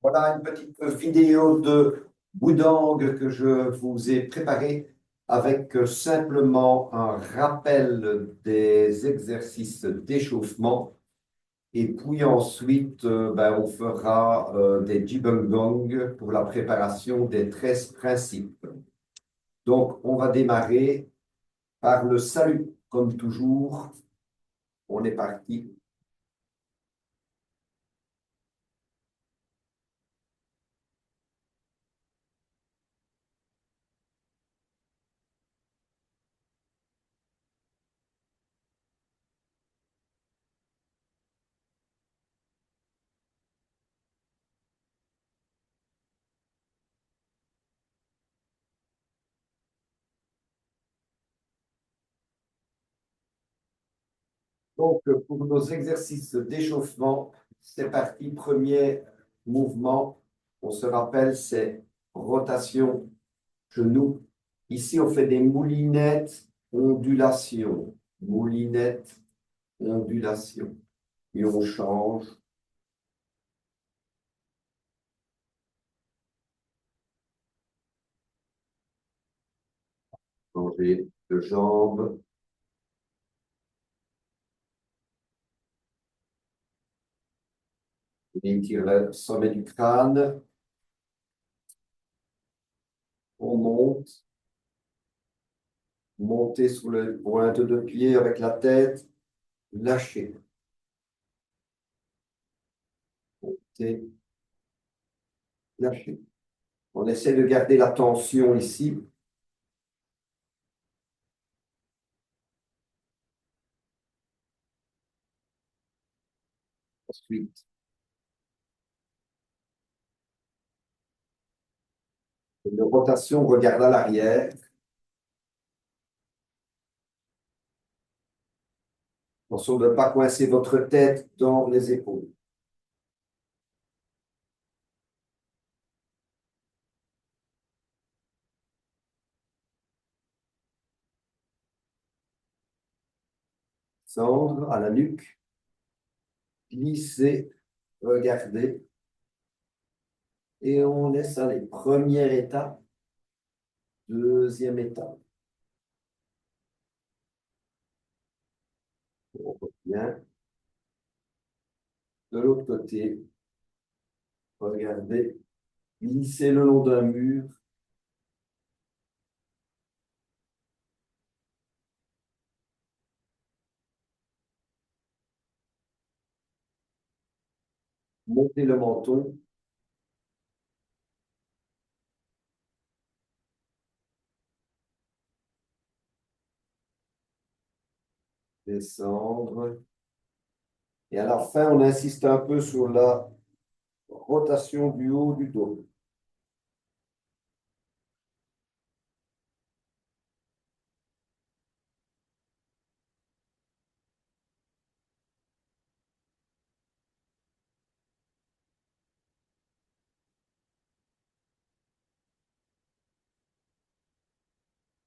Voilà une petite vidéo de Boudang que je vous ai préparée avec simplement un rappel des exercices d'échauffement. Et puis ensuite, on fera des Jibunggong pour la préparation des 13 principes. Donc, on va démarrer par le salut, comme toujours. On est parti. Donc, pour nos exercices d'échauffement, c'est parti. Premier mouvement, on se rappelle, c'est rotation genou. Ici, on fait des moulinettes, ondulation. Moulinette, ondulation. Et on change. Changer de jambe. On étire le sommet du crâne. On monte. Monter sous le pointe de pied avec la tête. Lâcher. Monter. Lâcher. On essaie de garder la tension ici. Ensuite, une rotation, regarde à l'arrière. Attention de ne pas coincer votre tête dans les épaules. Descendre à la nuque. Glisser, regarder. Et on laisse aller. Première étape. Deuxième étape. On revient. De l'autre côté, regardez. Glisser le long d'un mur. Monter le menton. Descendre. Et à la fin, on insiste un peu sur la rotation du haut du dos.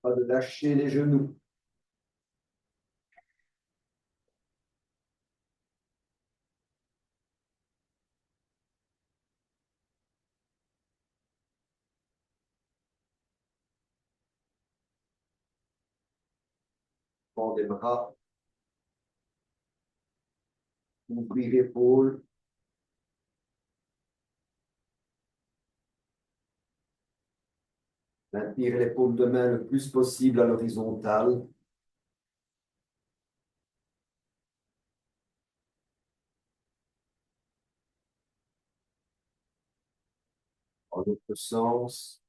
Pas de lâcher les genoux. Prends des bras. Ouvrir l'épaule. Maintenir l'épaule de main le plus possible à l'horizontale. En l'autre sens.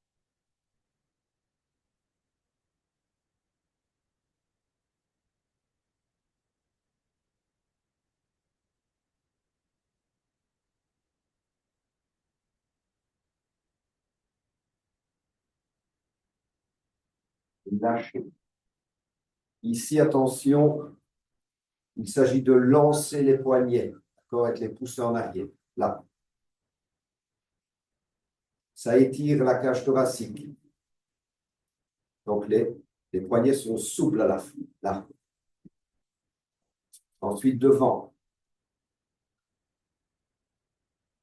Lâcher. Ici, attention, il s'agit de lancer les poignets, d'accord, avec les pouces en arrière. Là. Ça étire la cage thoracique. Donc, les poignets sont souples à la fin. Là. Ensuite, devant.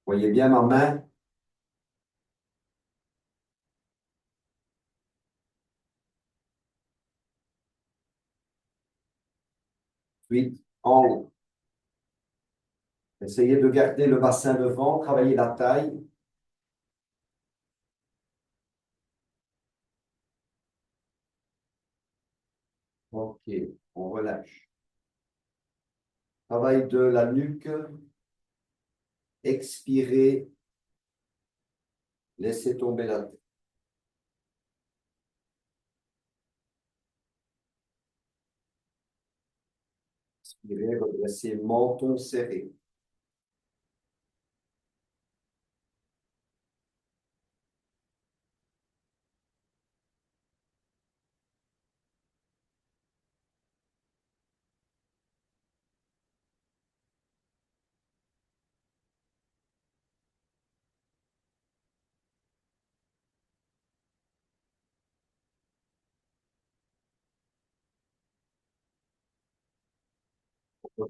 Voyez bien ma main. Ensuite, en haut. Essayez de garder le bassin devant, travaillez la taille. OK, on relâche. Travail de la nuque. Expirez. Laissez tomber la tête. Expirez, redressez, menton serré.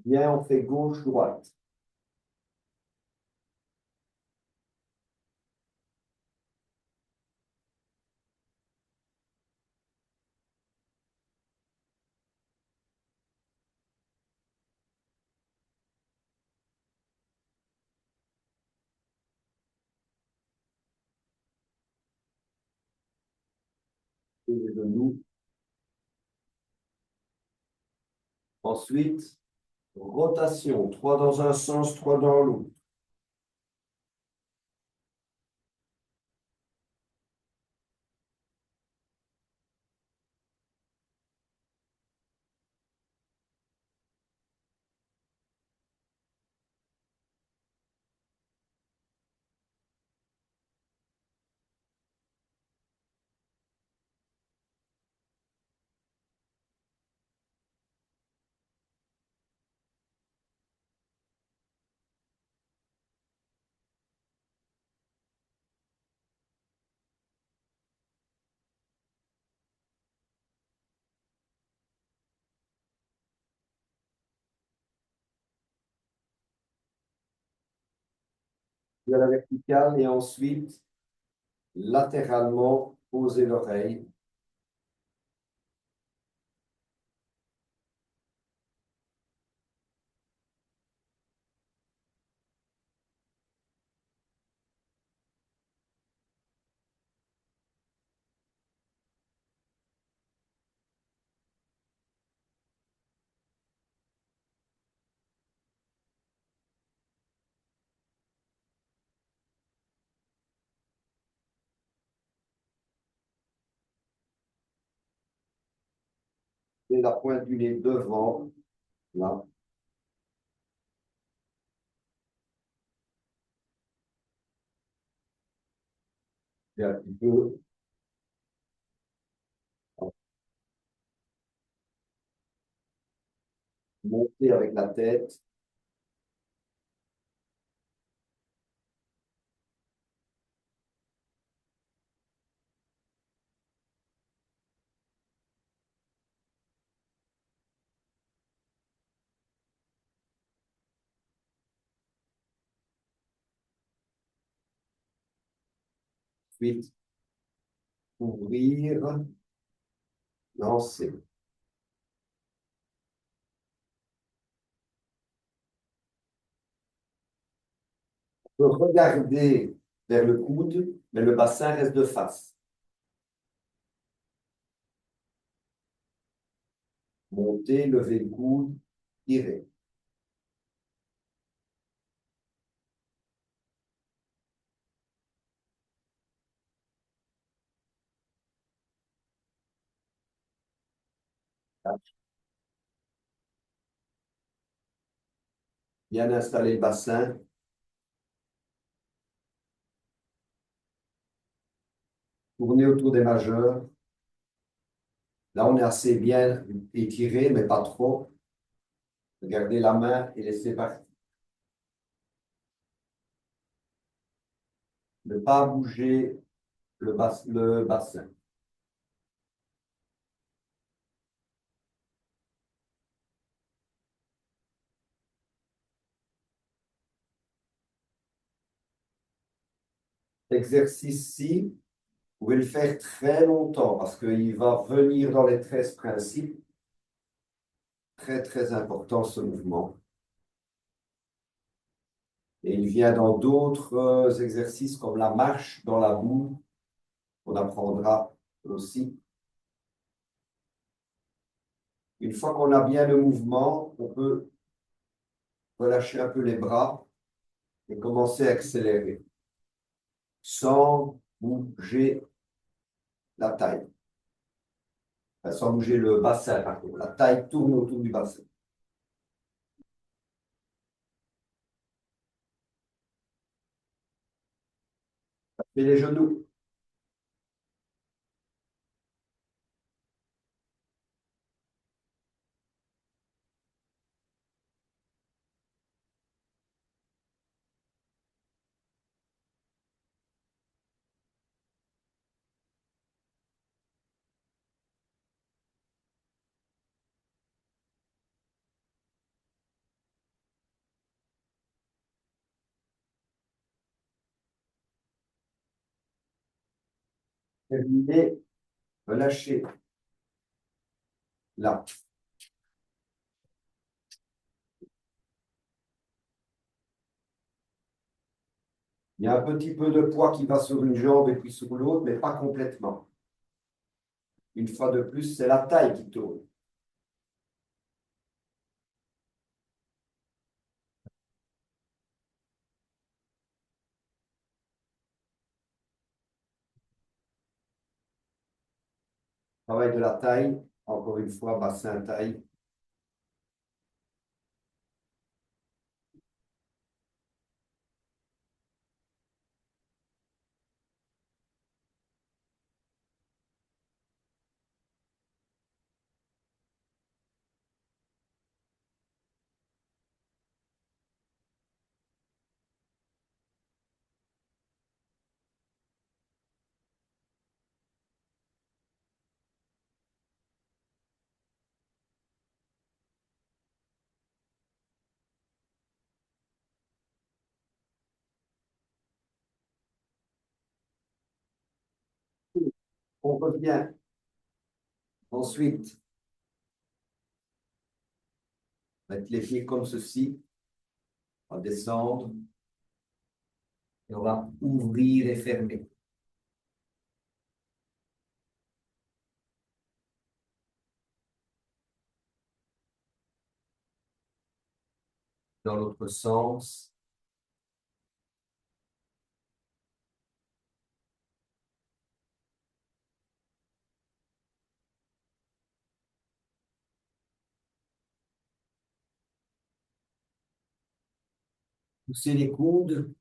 Bien, on fait gauche-droite. Et les genoux. Ensuite, rotation. 3 dans un sens, 3 dans l'autre. De la verticale et ensuite, latéralement, posez l'oreille. Et la pointe du nez devant, là. Et un petit peu. Montez avec la tête. Ensuite, ouvrir, lancer. On peut regarder vers le coude, mais le bassin reste de face. Montez, levez le coude, tirez. Bien installer le bassin. Tournez autour des majeurs. Là, on est assez bien étiré, mais pas trop. Gardez la main et laissez partir. Ne pas bouger le bassin. exercice-ci, vous pouvez le faire très longtemps parce qu'il va venir dans les 13 principes. Très, très important ce mouvement. Et il vient dans d'autres exercices comme la marche dans la boue, qu'on apprendra aussi. Une fois qu'on a bien le mouvement, on peut relâcher un peu les bras et commencer à accélérer sans bouger la taille. Enfin, sans bouger le bassin, par contre. La taille tourne autour du bassin. Et les genoux. Terminé. Relâchez. Là. Il y a un petit peu de poids qui va sur une jambe et puis sur l'autre, mais pas complètement. Une fois de plus, c'est la taille qui tourne. Travail de la taille, encore une fois, bassin, taille. On revient ensuite, mettre les pieds comme ceci, on va descendre et on va ouvrir et fermer. Dans l'autre sens. Poussez les coudes.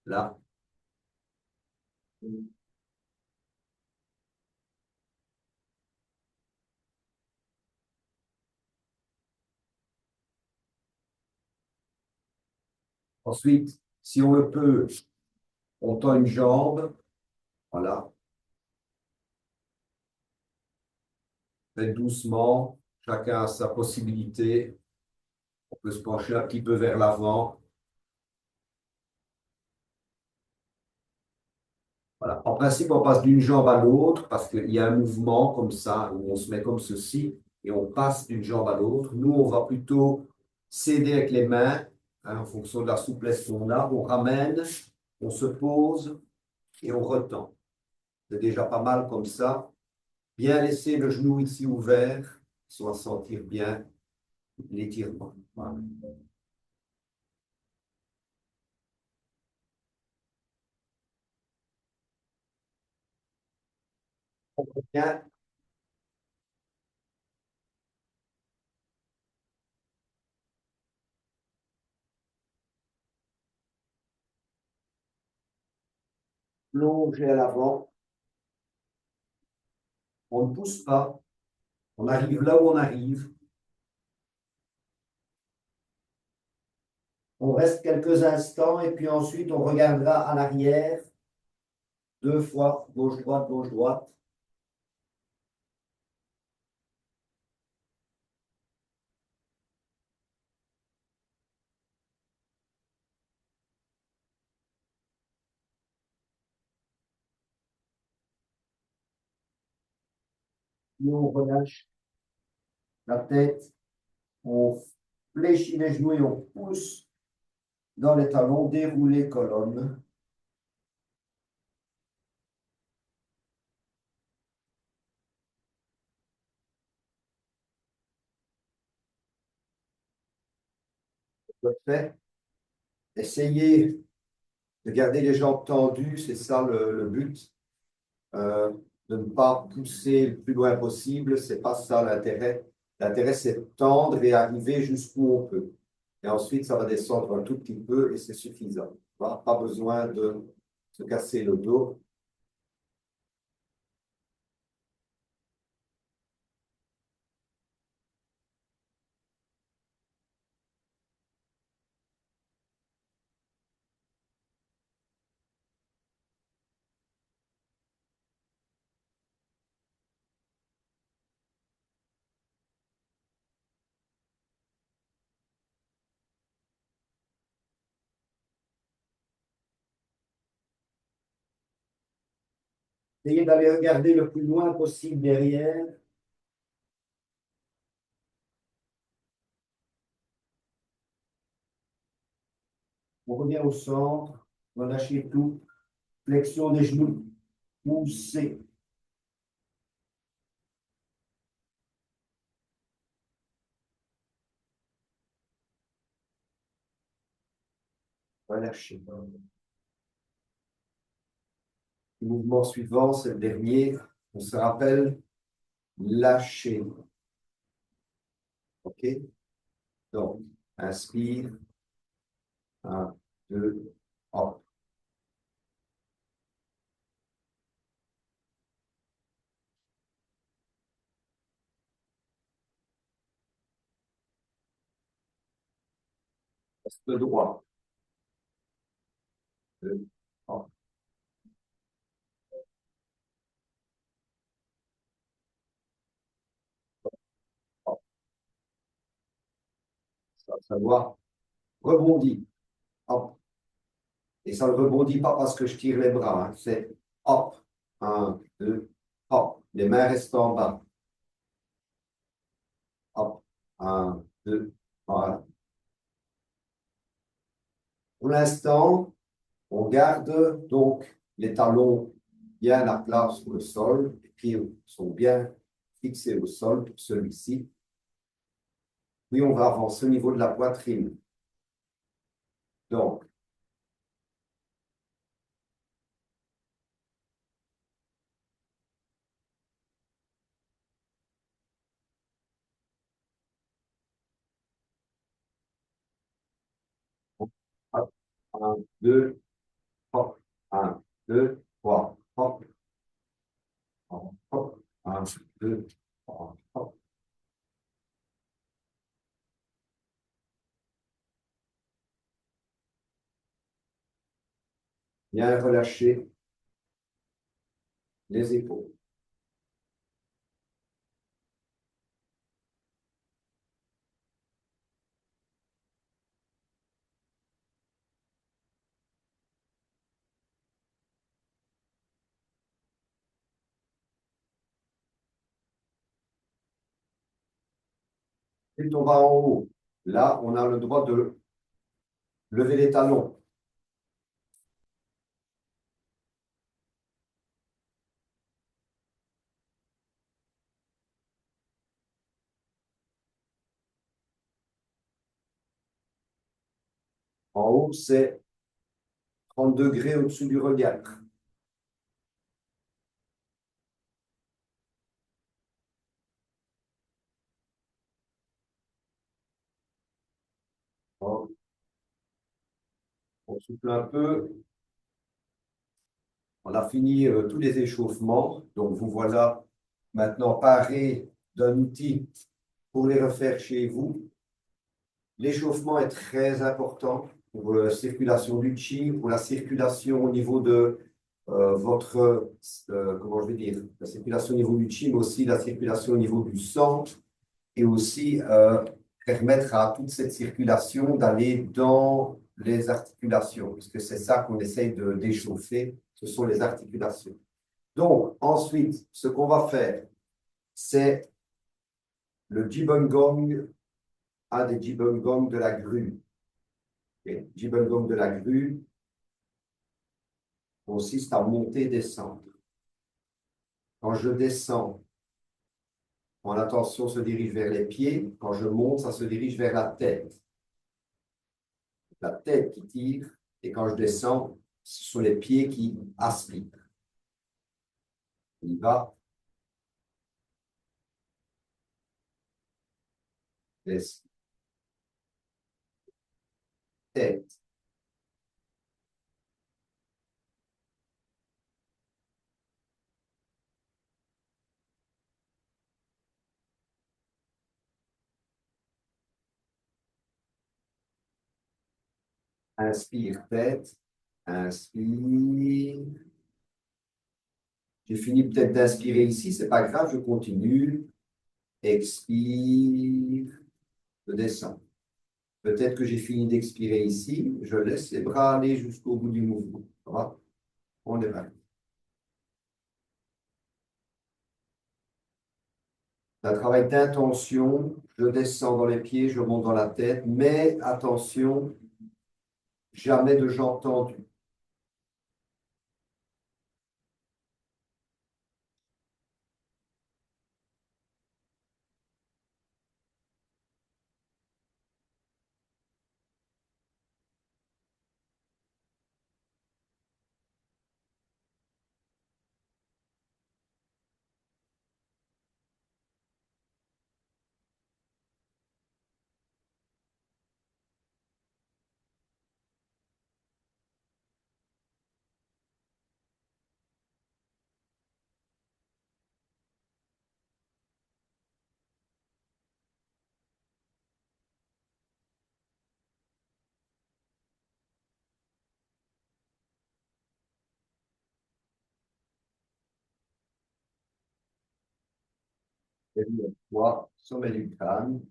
Là. Ensuite, si on le peut, on tend une jambe. Voilà. Faites doucement. Chacun a sa possibilité. On peut se pencher un petit peu vers l'avant. Voilà. En principe, on passe d'une jambe à l'autre parce qu'il y a un mouvement comme ça, où on se met comme ceci et on passe d'une jambe à l'autre. Nous, on va plutôt s'aider avec les mains, hein, en fonction de la souplesse qu'on a. On ramène, on se pose et on retend. C'est déjà pas mal comme ça. Bien laisser le genou ici ouvert, soit sentir bien l'étirement. Voilà. On revient. Plonger à l'avant. On ne pousse pas. On arrive là où on arrive. On reste quelques instants et puis ensuite on regardera à l'arrière 2 fois, gauche-droite, gauche-droite. Et on relâche la tête, on fléchit les genoux et on pousse dans les talons, dérouler colonne. Parfait. Essayez de garder les jambes tendues, c'est ça le but. De ne pas pousser le plus loin possible, c'est pas ça l'intérêt. L'intérêt, c'est de tendre et arriver jusqu'où on peut. Et ensuite, ça va descendre un tout petit peu et c'est suffisant. Pas besoin de se casser le dos. Essayez d'aller regarder le plus loin possible derrière. On revient au centre, relâchez tout. Flexion des genoux, poussez. Relâchez. Le mouvement suivant, c'est le dernier. On se rappelle, lâcher. OK? Donc, inspire. 1, 2, hop. Reste droit. 2, hop, hop. Ça doit rebondir. Hop. Et ça ne rebondit pas parce que je tire les bras, hein. C'est hop. 1, 2, hop. Les mains restent en bas. Hop. 1, 2, voilà. Pour l'instant, on garde donc les talons bien à plat sur le sol, les pieds sont bien fixés au sol pour celui-ci. Puis on va avancer au niveau de la poitrine. Donc, hop, 1, 2, hop, 1, 2, 3, hop, hop, hop, 1, 2, 3, hop. Bien relâcher les épaules. Puis on va en haut. Là, on a le droit de lever les talons. En haut, c'est 30 degrés au-dessus du regard. Hop, on souffle un peu. On a fini tous les échauffements. Donc, vous voilà maintenant paré d'un outil pour les refaire chez vous. L'échauffement est très important pour la circulation du chi, pour la circulation au niveau de votre, comment je vais dire, la circulation au niveau du chi, mais aussi la circulation au niveau du sang, et aussi permettre à toute cette circulation d'aller dans les articulations, puisque c'est ça qu'on essaye d'échauffer, ce sont les articulations. Donc, ensuite, ce qu'on va faire, c'est le Jibun-gong, un des Jibun-gong de la grue. Le Jibun-gong de la grue consiste à monter et descendre. Quand je descends, mon attention se dirige vers les pieds. Quand je monte, ça se dirige vers la tête. La tête qui tire, et quand je descends, ce sont les pieds qui aspirent. Il va, laisse, tête. Inspire, tête. Inspire. J'ai fini peut-être d'inspirer ici, c'est pas grave, je continue. Expire, je descends. Peut-être que j'ai fini d'expirer ici, je laisse les bras aller jusqu'au bout du mouvement. Ça va? On est parti. C'est un travail d'intention. Je descends dans les pieds, je monte dans la tête, mais attention, jamais de jambes tendues. Dernière fois, sommet du crâne.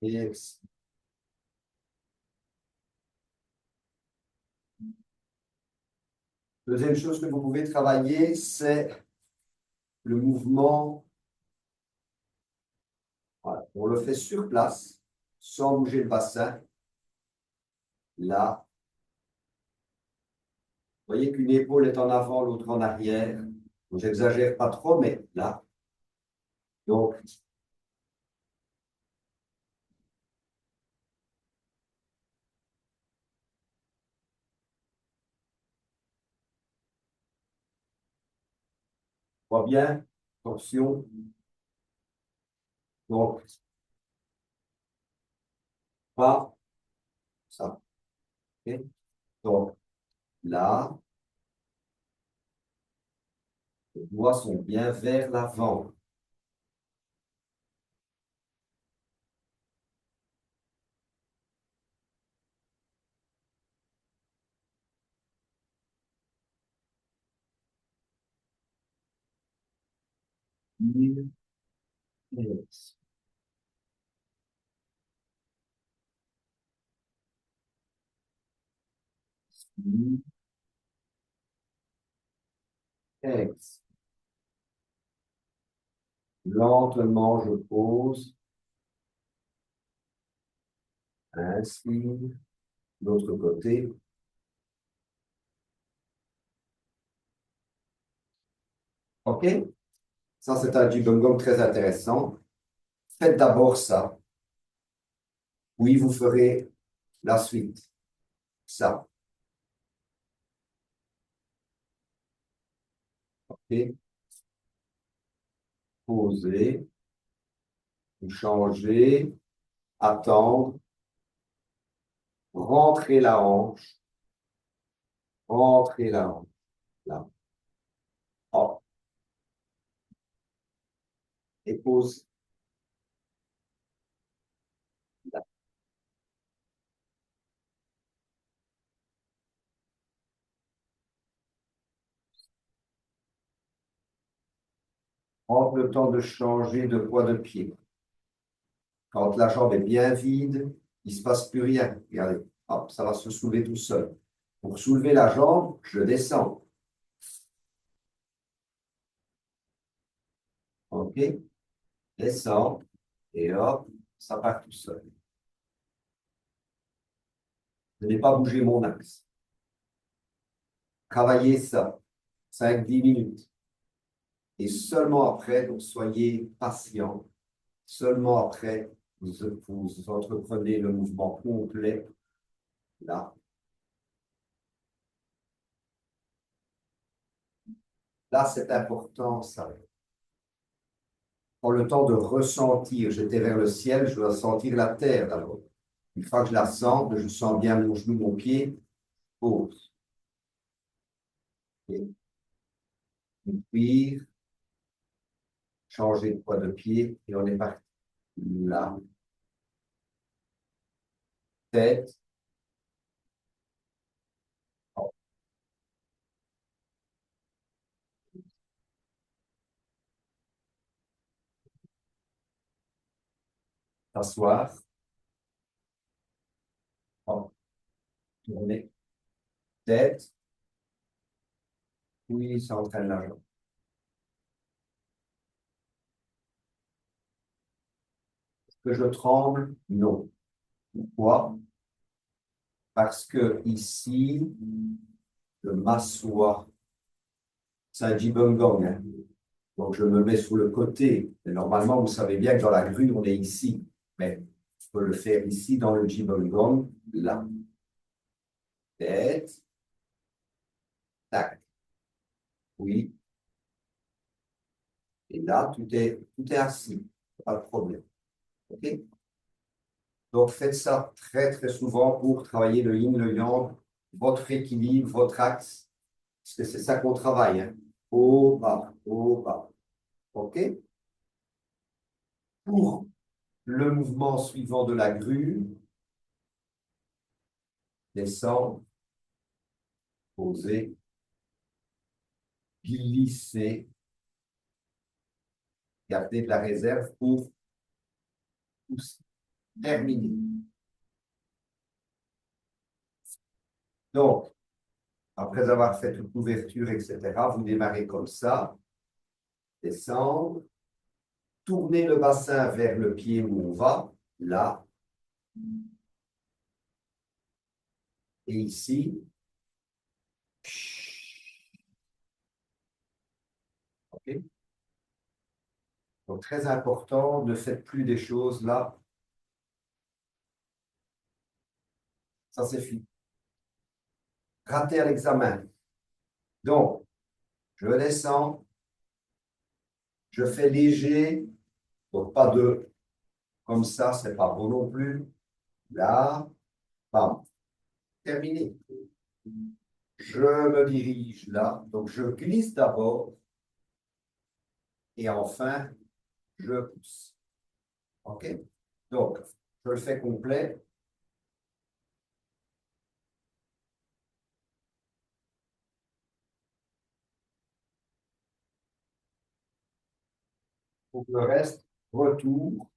Et expire. Deuxième chose que vous pouvez travailler, c'est le mouvement. Voilà. On le fait sur place, sans bouger le bassin. Là, vous voyez qu'une épaule est en avant, l'autre en arrière. J'exagère pas trop, mais là. Donc, on voit bien, attention. Donc, pas ça. Okay. Donc, là, les doigts sont bien vers l'avant. Ex. Lentement, je pose. Inspire. L'autre côté. OK? Ça, c'est un Jibun très intéressant. Faites d'abord ça. Oui, vous ferez la suite. Ça. OK? Poser. Vous changez. Attendre. Rentrer la hanche. Rentrer la hanche. Là. Hop. Et pose. Là. Prendre le temps de changer de poids de pied. Quand la jambe est bien vide, il ne se passe plus rien. Regardez, hop, ça va se soulever tout seul. Pour soulever la jambe, je descends. OK? Descends. Et hop, ça part tout seul. Je n'ai pas bougé mon axe. Travaillez ça. 5-10 minutes. Et seulement après, donc soyez patient. Seulement après, vous entreprenez le mouvement complet. Là. Là, c'est important, ça. Prends le temps de ressentir. J'étais vers le ciel, je dois sentir la terre d'abord. Une fois que je la sens, que je sens bien mon genou, mon pied, pause. Et puis, changer de poids de pied et on est parti. Là. Tête. Hop, s'asseoir. Hop, tourner. Tête. Oui, ça entraîne la jambe. Est-ce que je tremble? Non. Pourquoi? Parce que ici, je m'assois. C'est un jibongong, hein. Donc, je me mets sur le côté. Et normalement, vous savez bien que dans la grue, on est ici. Mais je peux le faire ici, dans le jibongong, là. Tête. Tac. Oui. Et là, tout est assis. Pas de problème. OK? Donc, faites ça très, très souvent pour travailler le yin, le yang, votre équilibre, votre axe. Parce que c'est ça qu'on travaille, hein. Haut, bas, haut, bas. OK? Pour le mouvement suivant de la grue, descendre, poser, glisser, garder de la réserve pour terminer. Donc, après avoir fait toute l'ouverture, etc., vous démarrez comme ça, descendre, tournez le bassin vers le pied où on va, là, et ici. OK? Donc, très important, ne faites plus des choses là. Ça, c'est fini. Raté à l'examen. Donc, je descends, je fais léger, donc pas de comme ça, c'est pas bon non plus. Là, bam, terminé. Je me dirige là, donc je glisse d'abord et enfin, je pousse. OK? Donc, je le fais complet. Pour le reste, retour,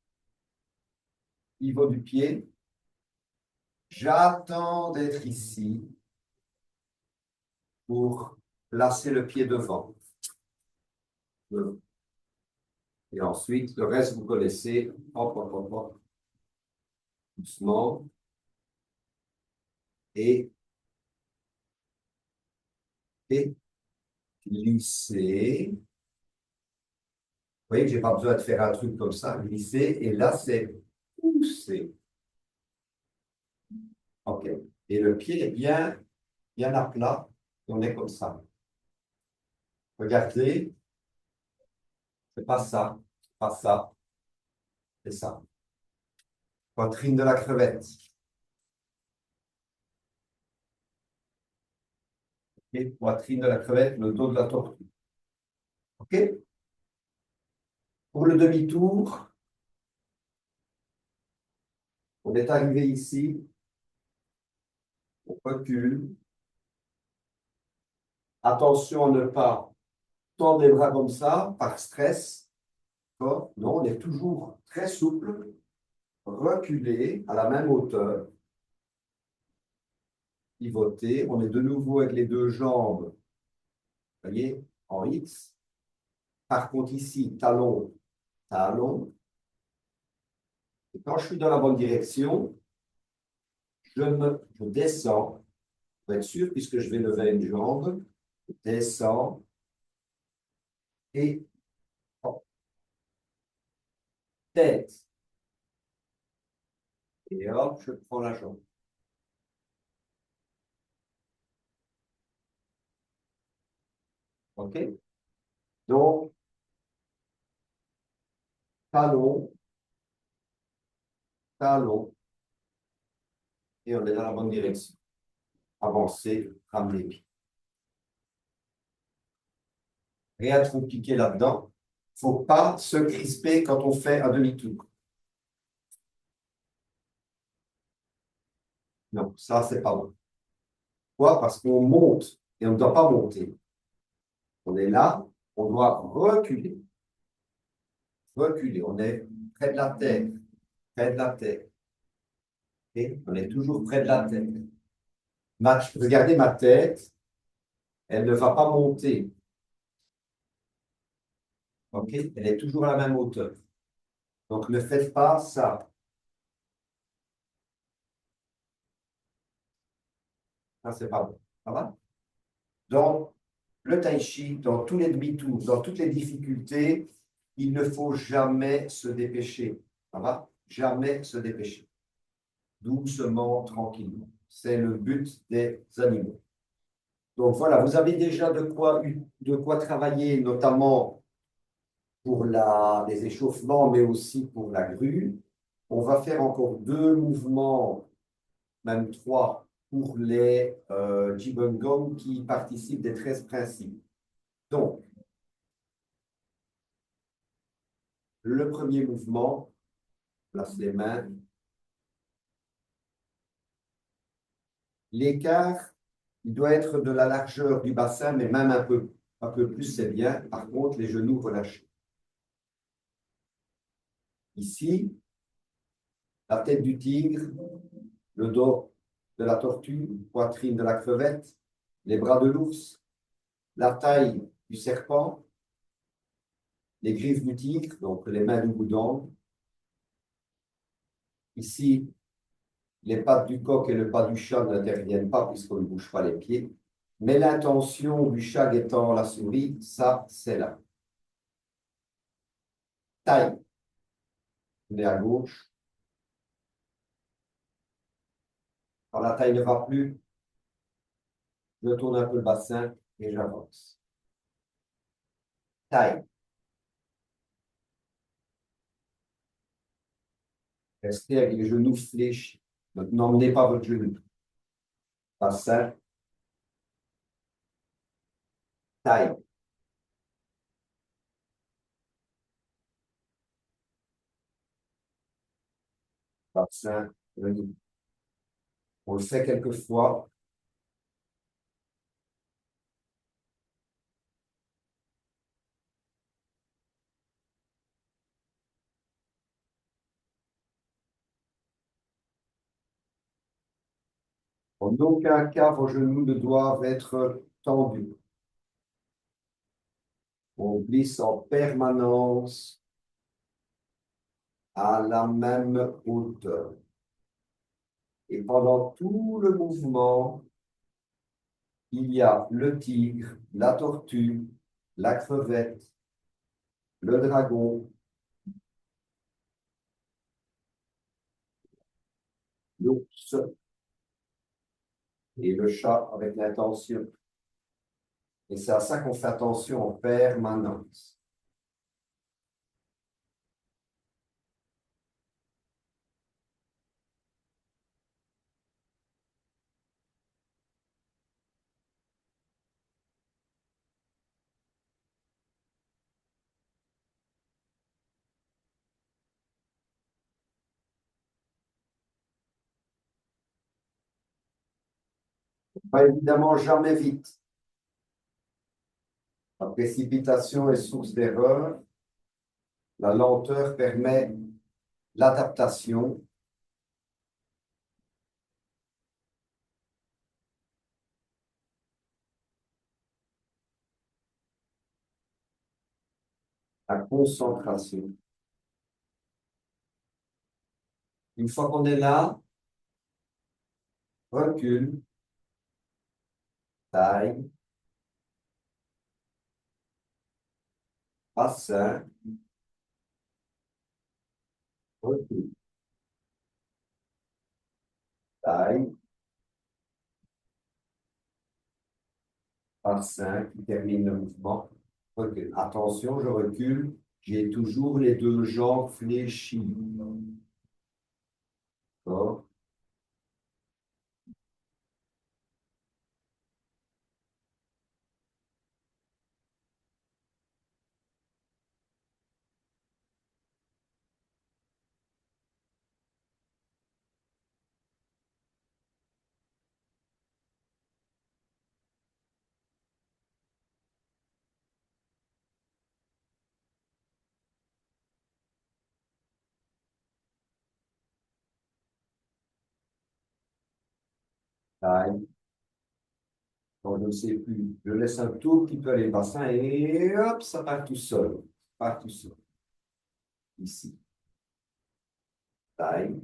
niveau du pied. J'attends d'être ici pour placer le pied devant. Et ensuite, le reste, vous connaissez. Hop, hop, hop, hop. Doucement. Et, et glisser. Vous voyez que je n'ai pas besoin de faire un truc comme ça. Glisser. Et là, c'est pousser. OK. Et le pied est bien à plat. On est comme ça. Regardez. C'est pas ça. C'est pas ça. C'est ça. Poitrine de la crevette. Et poitrine de la crevette, le dos de la tortue. OK? Pour le demi-tour, on est arrivé ici. On recule. Attention à ne pas tendre les bras comme ça, par stress. Non, on est toujours très souple. Reculer à la même hauteur. pivoter. On est de nouveau avec les deux jambes, vous voyez, en X. Par contre, ici, talon, talon. Et quand je suis dans la bonne direction, je descends, pour être sûr, puisque je vais lever une jambe, je descends et hop, tête. Et hop, je prends la jambe. OK? Donc, talon, talon, et on est dans la bonne direction. Avancer, ramener les pieds. Rien de compliqué là-dedans. Il ne faut pas se crisper quand on fait un demi-tour. Non, ça, c'est pas bon. Pourquoi? Parce qu'on monte et on ne doit pas monter. On est là, on doit reculer. Reculer. On est près de la terre. Près de la terre. Et on est toujours près de la terre. Regardez ma tête. Elle ne va pas monter. OK? Elle est toujours à la même hauteur. Donc, ne faites pas ça. Ça, c'est pas bon. Ça va? Donc, le tai chi, dans tous les demi-tours, dans toutes les difficultés, il ne faut jamais se dépêcher. Ça va? Jamais se dépêcher. Doucement, tranquillement. C'est le but des animaux. Donc voilà, vous avez déjà de quoi travailler, notamment pour les échauffements, mais aussi pour la grue. On va faire encore 2 mouvements, même 3, pour les Jibun qui participent des 13 principes. Donc, le premier mouvement, place les mains. L'écart, il doit être de la largeur du bassin, mais même un peu plus, c'est bien. Par contre, les genoux relâchés. Ici, la tête du tigre, le dos de la tortue, poitrine de la crevette, les bras de l'ours, la taille du serpent, les griffes du tigre, donc les mains du boudin. Ici, les pattes du coq et le pas du chat n'interviennent pas puisqu'on ne bouge pas les pieds. Mais l'intention du chat étant la souris, ça, c'est là. Taille, on est à gauche. Quand la taille ne va plus, je tourne un peu le bassin et j'avance. Taille. Restez avec les genoux fléchis. N'emmenez pas votre genou. Bassin. Taille. Bassin. Genou. On le fait quelques fois. En aucun cas, vos genoux ne doivent être tendus. On glisse en permanence à la même hauteur. Et pendant tout le mouvement, il y a le tigre, la tortue, la crevette, le dragon, l'ours et le chat avec l'intention. Et c'est à ça qu'on fait attention en permanence. Pas évidemment jamais vite. La précipitation est source d'erreur. La lenteur permet l'adaptation. la concentration. Une fois qu'on est là, recule, taille, bassin, recule, taille, bassin qui termine le mouvement. Recule. Attention, je recule. J'ai toujours les deux jambes fléchies. D'accord? Taille. Donc, je ne sais plus. Je laisse un tout petit peu les bassins et hop, ça part tout seul. Ça part tout seul. Ici. Taille.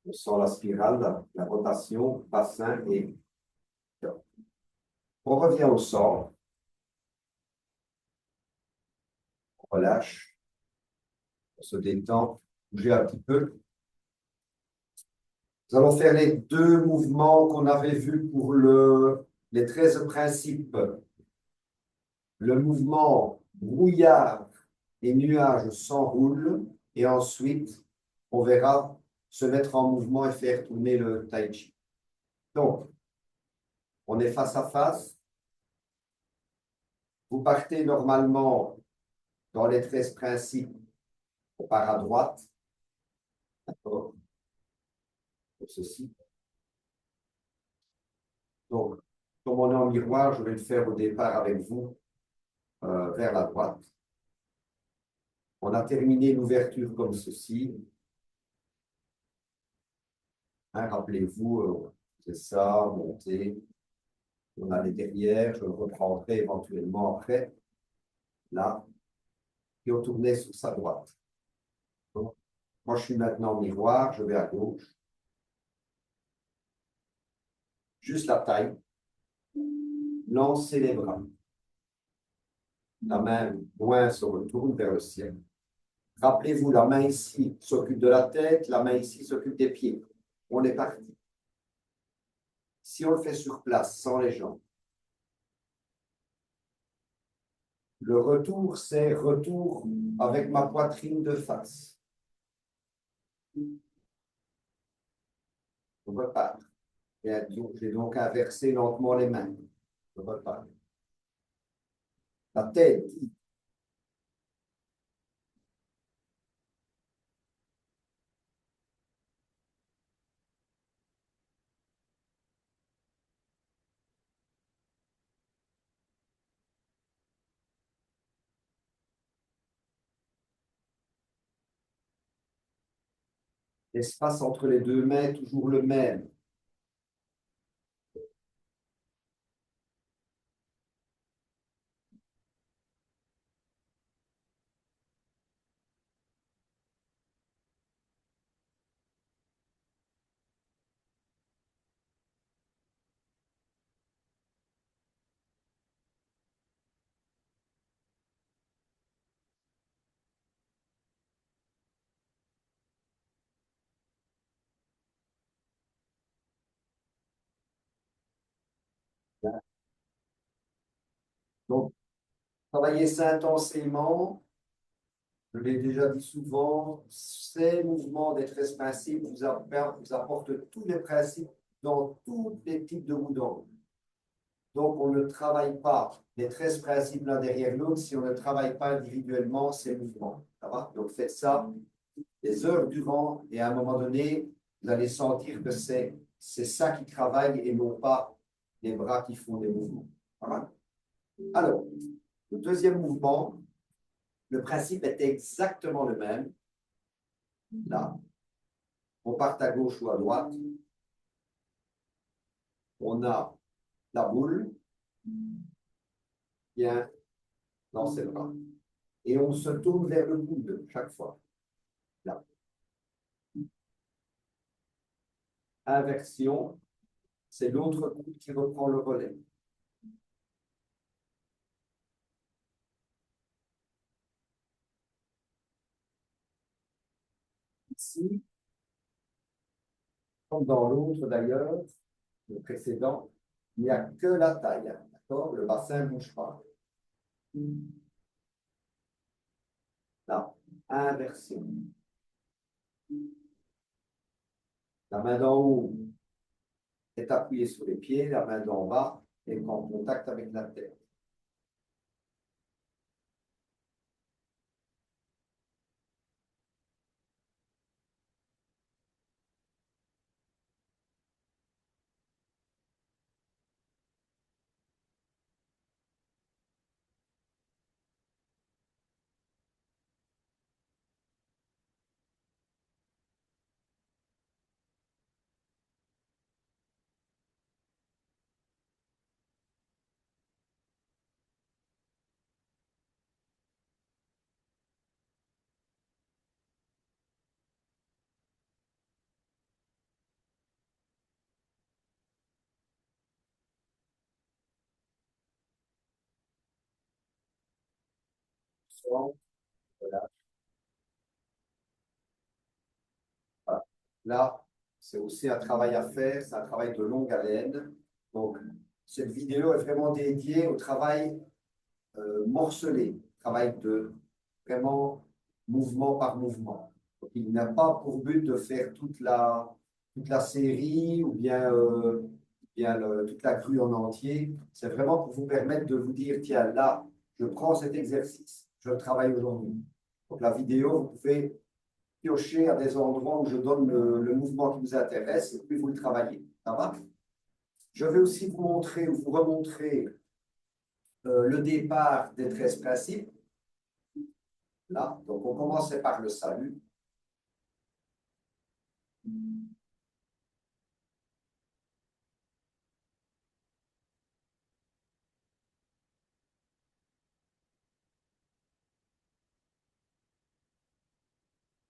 On sent la spirale, la rotation, bassin et top. On revient au sol. On relâche. On se détend. Bouger un petit peu. Nous allons faire les deux mouvements qu'on avait vus pour les 13 principes. Le mouvement brouillard et nuages s'enroulent et ensuite, on verra se mettre en mouvement et faire tourner le tai chi. Donc, on est face à face. Vous partez normalement dans les 13 principes. On part à droite. D'accord? Comme ceci. Donc, comme on est en miroir, je vais le faire au départ avec vous vers la droite. On a terminé l'ouverture comme ceci. Hein, rappelez-vous, c'est ça, monter. On a les derrière, je le reprendrai éventuellement après. Là. Et on tournait sur sa droite. Donc, moi, je suis maintenant au miroir, je vais à gauche. Juste la taille. Lancez les bras. La main loin se retourne vers le ciel. Rappelez-vous, la main ici s'occupe de la tête, la main ici s'occupe des pieds. On est parti. Si on le fait sur place, sans les jambes, le retour, c'est retour avec ma poitrine de face. On repart. J'ai donc inversé lentement les mains. Je repars. La tête. L'espace entre les deux mains, toujours le même. Donc, travailler ça intensément, je l'ai déjà dit souvent, ces mouvements des 13 principes vous apportent tous les principes dans tous les types de mouvements. Donc, on ne travaille pas les 13 principes l'un derrière l'autre si on ne travaille pas individuellement ces mouvements. Ça va? Donc, faites ça des heures durant et à un moment donné, vous allez sentir que c'est ça qui travaille et non pas les bras qui font des mouvements. Ça va? Alors, le deuxième mouvement, le principe est exactement le même. Là, on part à gauche ou à droite. On a la boule. Bien, lancer le bras. et on se tourne vers le coude chaque fois. Là. Inversion, c'est l'autre coude qui reprend le relais. Ici, comme dans l'autre d'ailleurs, le précédent, il n'y a que la taille, d'accord? Le bassin ne bouge pas. Là, inversion. La main d'en haut est appuyée sur les pieds, la main d'en bas est en contact avec la terre. Voilà. Voilà. Là, c'est aussi un travail à faire, c'est un travail de longue haleine. Donc, cette vidéo est vraiment dédiée au travail morcelé, travail de vraiment mouvement par mouvement. Donc, il n'a pas pour but de faire toute la série ou bien toute la grue en entier. C'est vraiment pour vous permettre de vous dire, tiens, là, je prends cet exercice, je le travaille aujourd'hui. Donc, la vidéo, vous pouvez piocher à des endroits où je donne le mouvement qui vous intéresse et puis vous le travaillez. Ça va? Je vais aussi vous montrer ou vous remontrer le départ des 13 principes. Là, donc on commençait par le salut.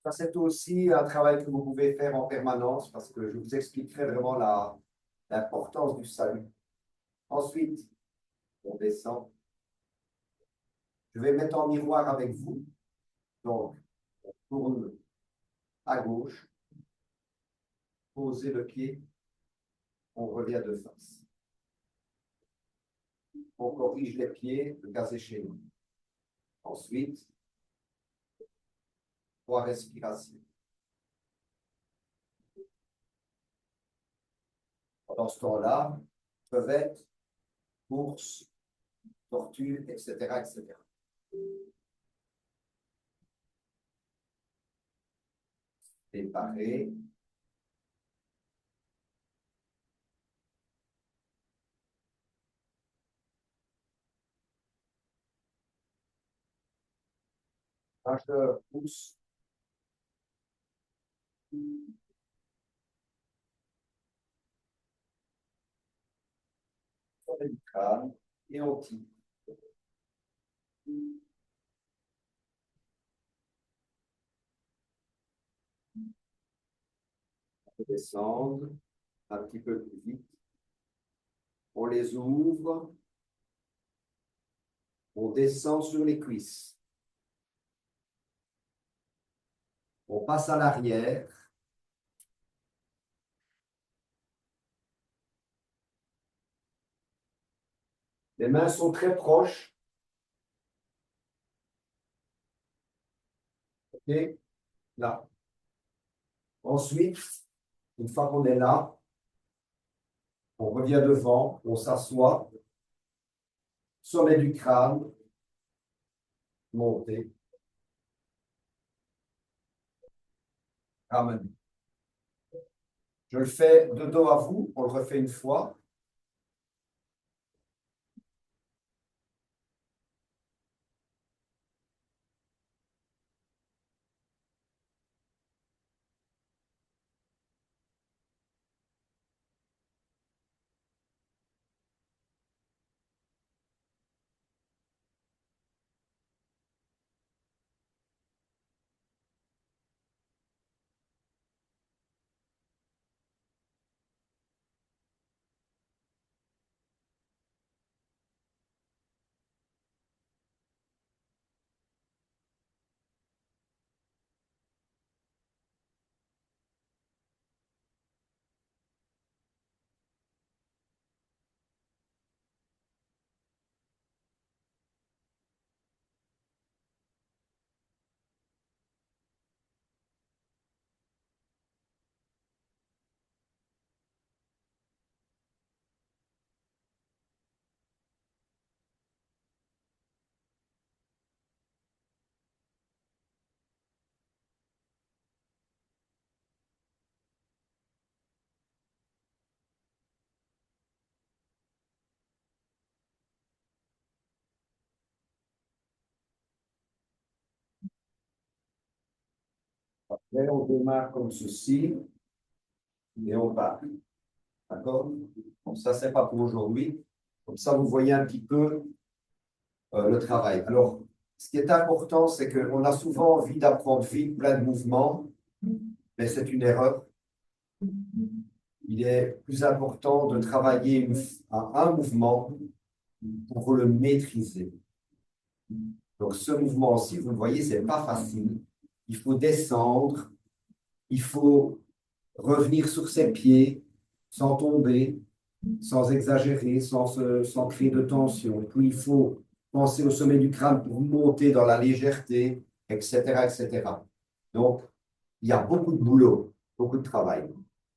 Ça, c'est aussi un travail que vous pouvez faire en permanence parce que je vous expliquerai vraiment l'importance du salut. Ensuite, on descend. Je vais mettre en miroir avec vous. Donc, on tourne à gauche, posez le pied, on revient de face. On corrige les pieds, le cas échéant. Ensuite, 3 respirations. Pendant ce temps-là, crevette, course, tortue, etc., etc. Séparé. Nageur, pousse. Sommet du crâne et on tire. On peut descendre un petit peu plus vite. On les ouvre. On descend sur les cuisses. On passe à l'arrière. Les mains sont très proches. OK? Là. Ensuite, une fois qu'on est là, on revient devant, on s'assoit. Sommet du crâne. Monter. Ramener. Je le fais de dos à vous. On le refait une fois. Et on démarre comme ceci et on part. D'accord? Bon, ça, c'est pas pour aujourd'hui. Comme ça, vous voyez un petit peu le travail. Alors, ce qui est important, c'est qu'on a souvent envie d'apprendre vite plein de mouvements, mais c'est une erreur. Il est plus important de travailler un mouvement pour le maîtriser. Donc, ce mouvement-ci, vous le voyez, c'est pas facile. Il faut descendre, il faut revenir sur ses pieds sans tomber, sans exagérer, sans créer de tension. Et puis, il faut penser au sommet du crâne pour monter dans la légèreté, etc., etc. Donc, il y a beaucoup de boulot, beaucoup de travail.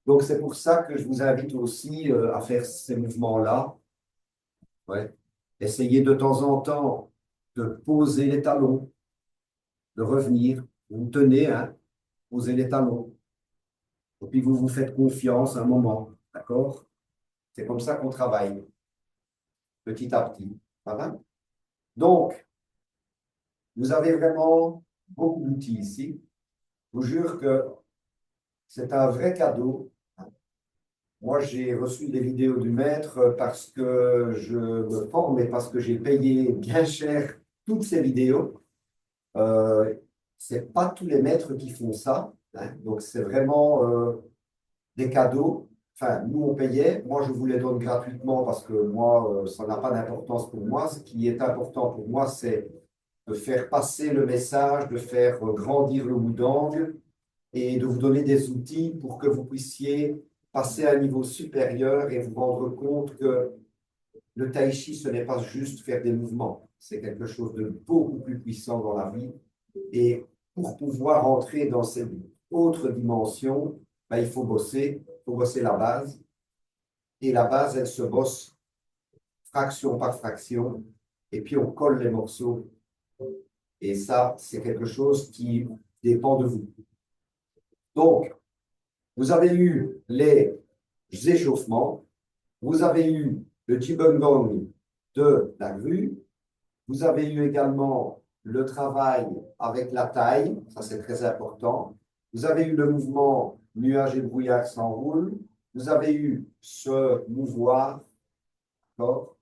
Donc, c'est pour ça que je vous invite aussi à faire ces mouvements-là. Ouais. Essayez de temps en temps de poser les talons, de revenir. Vous tenez, hein, posez les talons. Et puis, vous vous faites confiance un moment. D'accord? C'est comme ça qu'on travaille, petit à petit. Voilà. Donc, vous avez vraiment beaucoup d'outils ici. Je vous jure que c'est un vrai cadeau. Moi, j'ai reçu des vidéos du maître parce que je me forme et parce que j'ai payé bien cher toutes ces vidéos. C'est pas tous les maîtres qui font ça, hein. Donc, c'est vraiment des cadeaux. Enfin, nous, on payait. Moi, je vous les donne gratuitement parce que moi, ça n'a pas d'importance pour moi. Ce qui est important pour moi, c'est de faire passer le message, de faire grandir le Wudang et de vous donner des outils pour que vous puissiez passer à un niveau supérieur et vous rendre compte que le tai chi, ce n'est pas juste faire des mouvements. C'est quelque chose de beaucoup plus puissant dans la vie. Et pour pouvoir entrer dans cette autre dimension, ben, il faut bosser la base. Et la base, elle se bosse fraction par fraction. Et puis, on colle les morceaux. Et ça, c'est quelque chose qui dépend de vous. Donc, vous avez eu les échauffements, vous avez eu le Jibengong de la grue, vous avez eu également le travail avec la taille, ça c'est très important. Vous avez eu le mouvement nuage et brouillard s'enroule. Vous avez eu ce mouvoir, d'accord.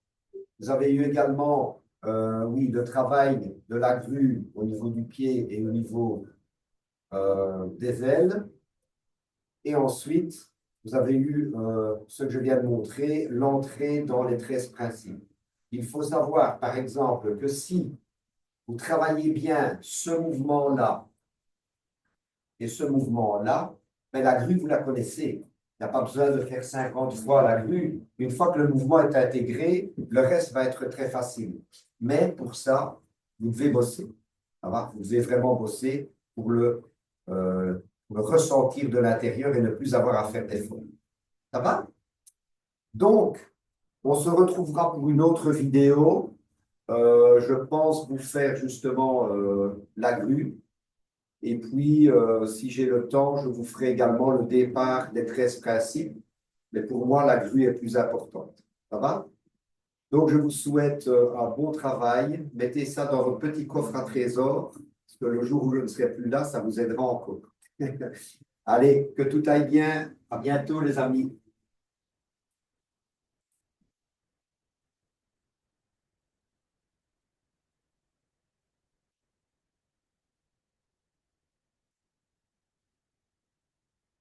Vous avez eu également, oui, le travail de la grue au niveau du pied et au niveau des ailes. Et ensuite, vous avez eu ce que je viens de montrer, l'entrée dans les 13 principes. Il faut savoir, par exemple, que si vous travaillez bien ce mouvement-là et ce mouvement-là, ben la grue, vous la connaissez. Il n'y a pas besoin de faire 50 fois la grue. Une fois que le mouvement est intégré, le reste va être très facile. Mais pour ça, vous devez bosser. Ça va? Vous devez vraiment bosser pour le ressentir de l'intérieur et ne plus avoir à faire d'efforts. Ça va? Donc, on se retrouvera pour une autre vidéo. Je pense vous faire justement la grue. Et puis, si j'ai le temps, je vous ferai également le départ des 13 principes. Mais pour moi, la grue est plus importante. Ça va? Donc, je vous souhaite un bon travail. Mettez ça dans votre petit coffre à trésor, parce que le jour où je ne serai plus là, ça vous aidera encore. Allez, que tout aille bien. À bientôt, les amis.